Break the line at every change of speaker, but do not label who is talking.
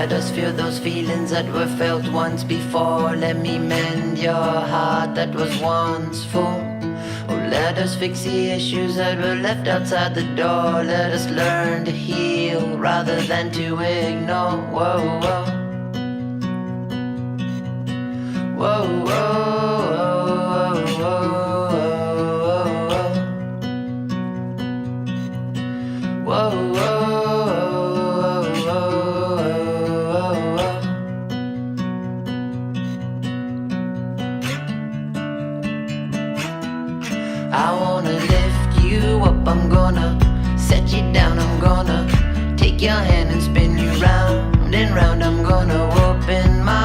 let us feel those feelings that were felt once before. Let me mend your heart that was once full. Oh, let us fix the issues that were left outside the door. Let us learn to heal rather than to ignore. Whoa, whoa. Whoa, whoa, whoa, whoa, whoa, whoa. I wanna lift you up, I'm gonna set you down, I'm gonna take your hand and spin you round and round. I'm gonna open my